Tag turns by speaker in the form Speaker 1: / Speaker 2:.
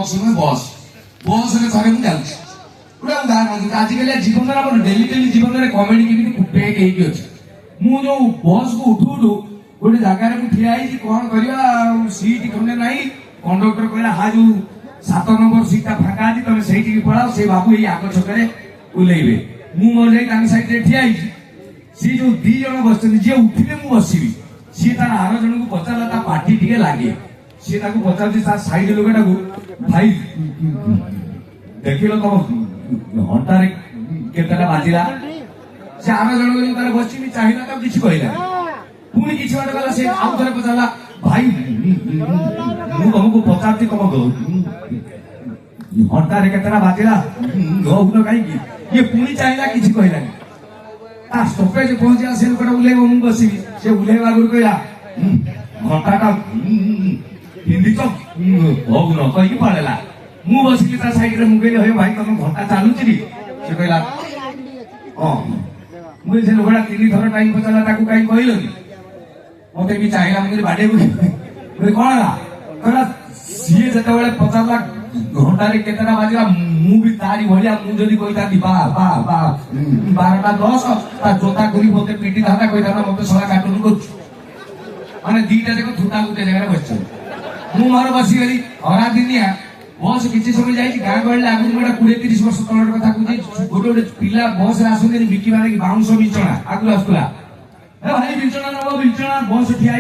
Speaker 1: बक्स में बस बस रे थरे मु जाउछि पुरा उदाहरण आजिकल जीवन में डेली डेली जीवन में कमेडी केମିତି पेक ହେଇକି ଅଛି मु जो बस को उठू उठू गोटे जगार में ठिया कौन करवा सीट खंडे ना कंडक्टर कहला हा जो 7 नंबर सीटा फाँका अच्छी तुम से पड़ाओ से बाबू ये आग छकरे ओह्लैबे मु मोर जाई साइड रे ठिया सी जो 2 जन बस जी उठिले मु बसबी सी तार आर जन को पचारा ता पार्टी टे लगे सी पचार साइड लोकटा को भाई देख लो तुम घंटा केतटा बाजिला से आर जन तार बस चाहिए तो किसी कहला पुणी किसी बात गला से आउ थे पचारा भाई मु तुमको पचारती तुम घंटा केतटा बाजिला गौन कहीं ये पुणी चाहिए किसी कहला स्टपेज पहुंचा से लोकटा उल्लेब मु बसबी से उल्लेब आगुरी कहला घंटाटा हिंदी तो भोग कहीकि पड़ेगा मु बसिली साइड में मुझे हे भाई तुम घंटा चलुची से कहला हाँ मुझे लोकटा 3 थर टाइम पचारा कहीं कहल मत भी चाहिए मुझे बाड़े मुझे कौन है कहला सी जो पचारा घंटा केतटा बाजिला मु भी तारी भाया मुझे कही बा बा बा 12टा 10 जोता करी मत पिटी था कही था मत सला कार्टून कर मैंने 2टा जाक थूटा गोटे जगह बस मु मोर बसीगली खरा दिनिया बस किसी समय जाइए गाँ गहली आगुरी गोटे 20-30 वर्ष तलर कथा कहे गोटे गोटे पिला बस आसते बिकिबार बाउंश बिचଣା आगुरी आसुला भाई बिचଣା नब बिचଣା बस ठिया